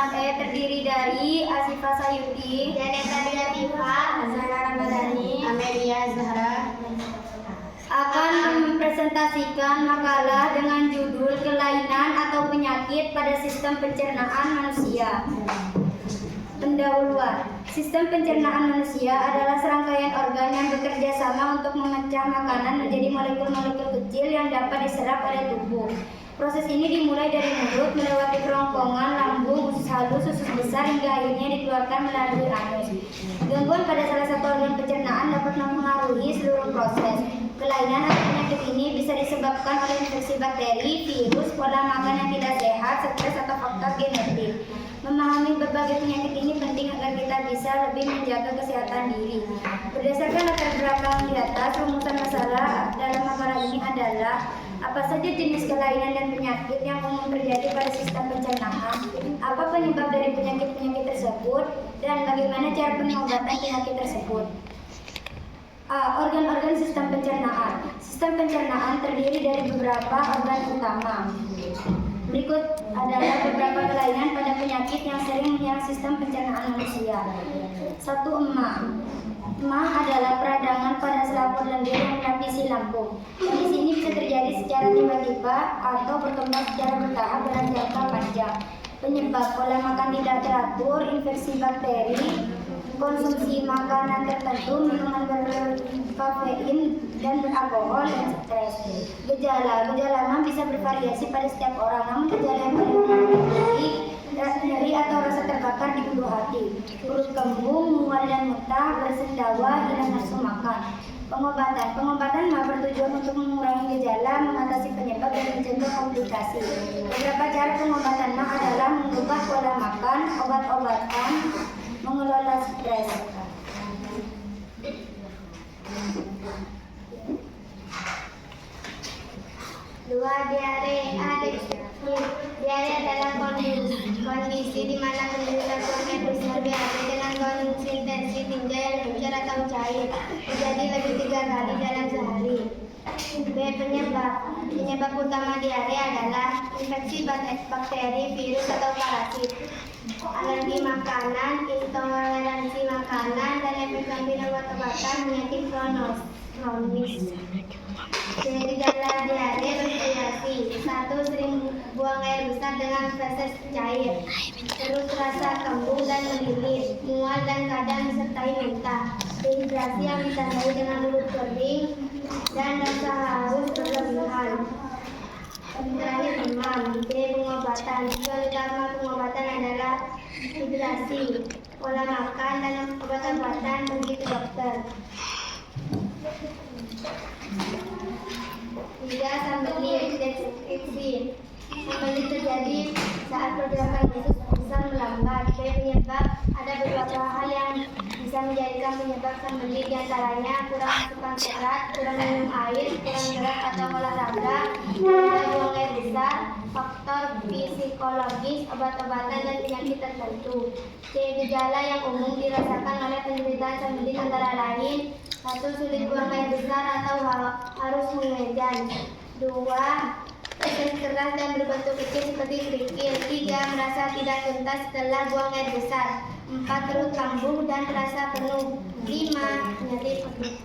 E terdiri dari Asifah Sayuti, Janeta Latifah, Zahra Ramadhani, Amelia Zahra akan mempresentasikan makalah dengan judul Kelainan atau Penyakit pada Sistem Pencernaan Manusia. Pendahuluan. Sistem pencernaan manusia adalah serangkaian organ yang bekerja sama untuk memecah makanan menjadi molekul-molekul kecil yang dapat diserap oleh tubuh. Proses ini dimulai dari mulut, melewati kerongkongan, lambung, usus halus, usus besar, hingga akhirnya dikeluarkan melalui anus. Gangguan pada salah satu organ pencernaan dapat mempengaruhi seluruh proses. Kelainan atau penyakit ini bisa disebabkan oleh infeksi bakteri, virus, pola makan yang tidak sehat, stres, atau faktor genetik. Memahami berbagai penyakit ini penting agar kita bisa lebih menjaga kesehatan diri. Berdasarkan latar belakang di atas, rumusan masalah dalam makalah ini adalah apa saja jenis kelainan dan penyakit yang umum terjadi pada sistem pencernaan, apa penyebab dari penyakit-penyakit tersebut, dan bagaimana cara pengobatan penyakit tersebut. A. Organ-organ sistem pencernaan. Sistem pencernaan terdiri dari beberapa organ utama. Berikut adalah beberapa kelainan pada penyakit yang sering menyerang sistem pencernaan manusia. 1. Emah. Emah adalah peradangan pada selaput lendir yang melapisi lambung. Kondisi ini bisa terjadi secara tiba-tiba atau berkembang secara bertahap dalam jangka panjang. Penyebab pola makan tidak teratur, infeksi bakteri, konsumsi makanan tertentu, minuman berkafein dan beralkohol, dan stres. Gejala emah bisa bervariasi pada setiap orang, namun gejala yang paling umum nyeri atau rasa terbakar di ulu hati, perut kembung, mual dan muntah, bersendawa, hilang nafsu makan. Pengobatan mah bertujuan untuk mengurangi gejala, mengatasi penyebab, dan mencegah komplikasi. Beberapa cara pengobatan mah adalah mengubah pola makan, obat-obatan, mengelola stres. Dua, diare. Diare adalah kondisi di mana penderita buang air besar BAB dengan konsistensi tinja yang lencer atau cair terjadi lebih 3 kali dalam sehari. B. Penyebab utama diare adalah infeksi bakteri, virus, atau parasit, alergi makanan, intoleransi makanan, dan efek samping obat-obatan, penyakit kronis. Gejala diare bervariasi. 1. Sering buang air besar dengan feses cair, terus rasa kembung dan melilit, mual dan kadang disertai muntah, dehidrasi yang ditandai dengan mulut kering dan rasa haus berlebihan. Terakhir demam. B. Pengobatan. Tujuan utama pengobatan adalah hidrasi, pola makan, dan obat-obatan bagi dokter. 3. Sambeli deskripsi. Sambeli terjadi saat pergerakan usus bisa melambat. B. Penyebab. Ada beberapa hal yang bisa menjadikan penyebab sambeli, diantaranya kurang asupan serat, kurang minum air, kurang gerak atau olahraga, tidak buang air besar, faktor psikologis, obat-obatan, dan penyakit tertentu. C. Gejala yang umum dirasakan oleh penderita sambeli antara lain: 1. Sulit buang air besar atau harus mengejan. 2. Feses keras dan berbentuk kecil seperti kerikil. 3. Merasa tidak tuntas setelah buang air besar. 4. Perut kembung dan terasa penuh. 5. Nyeri perut.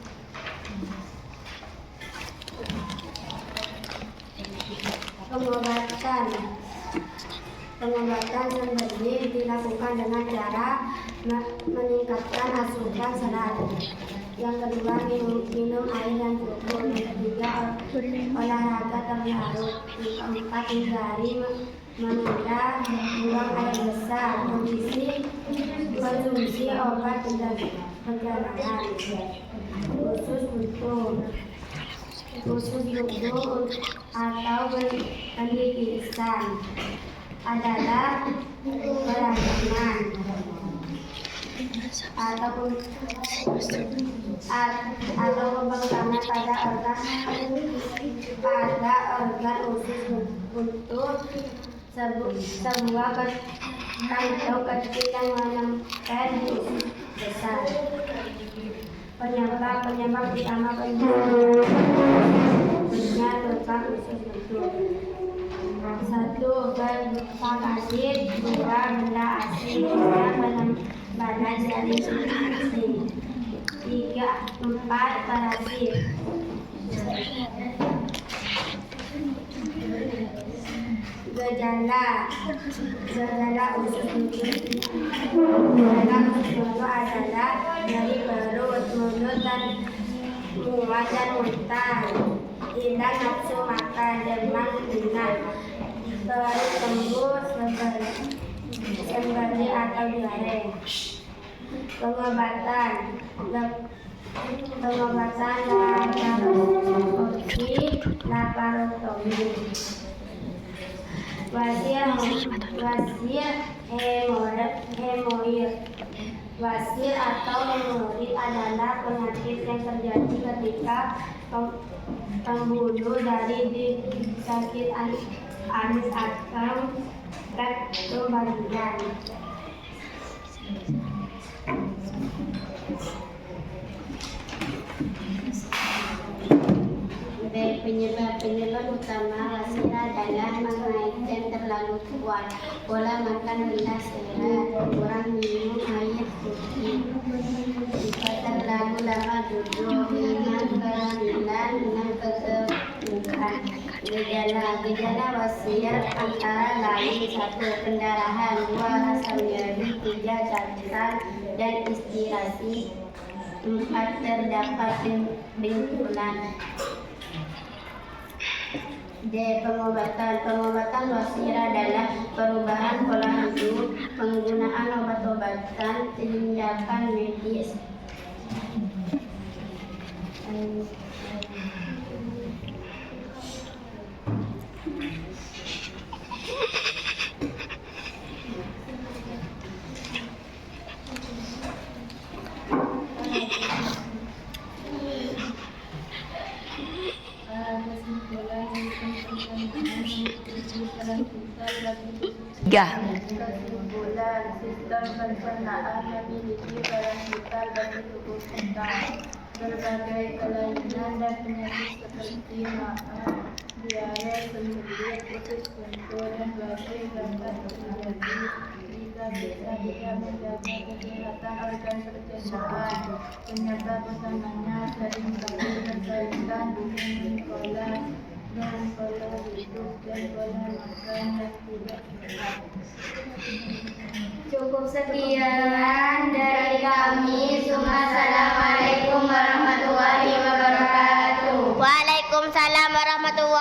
Pengobatan sambeli dilakukan dengan cara meningkatkan asupan serat. Yang kedua, minum air dan cukup. Yang ketiga, olahraga terlarut. Yang keempat, hindari menunda buang air besar. Konsumsi obat pencernaan. Khusus butuh atau pendidikan adalah pelayanan atau pembangkangan pada organ usus untuk sebuah kantong kecil yang menempel di usus besar. Penyebab utama penyebabnya lubang usus bentuk. 1. asid, 2 benda asin, 3 bahan dari asin, 4 parasit. Gejala usus buntu adalah nyeri perut, mulut dan mual dan muntah, hilang nafsu makan, demam ringan, perut tembus, sembari atau diare. Pengobatan laparotomi. Wasir atau hemoroid adalah penyakit yang terjadi ketika pembuluh dari sakit anus atau traktum bagian. Penyebab utama wasir adalah mengaitkan terlalu kuat, pola makan rendah serat, kurang minum air putih, terlalu lama duduk, minum kehamilan, minum kegemukan. Gejala wasir antara lain 1. Pendarahan, 2. Rasa nyeri, 3. cacat dan inspirasi, 4. Terdapat benturan. D. Pengobatan wasir adalah perubahan pola hidup, penggunaan obat-obatan, tindakan medis. Kesimpulan, sistem pencernaan memiliki peran vital bagi tubuh kita. Berbagai kelainan dan penyakit seperti maag, diare, sembelit, usus buntu, dan batuk dapat terjadi jika kita tidak menjaga kesehatan organ pencernaan. Penyebab utamanya seringkali berkaitan dengan Nicolas dan pola hidup dan pola makan yang tidak sehat. Cukup sekian dari kami. Assalamualaikum warahmatullahi wabarakatuh. Waalaikumsalam warahmatullahi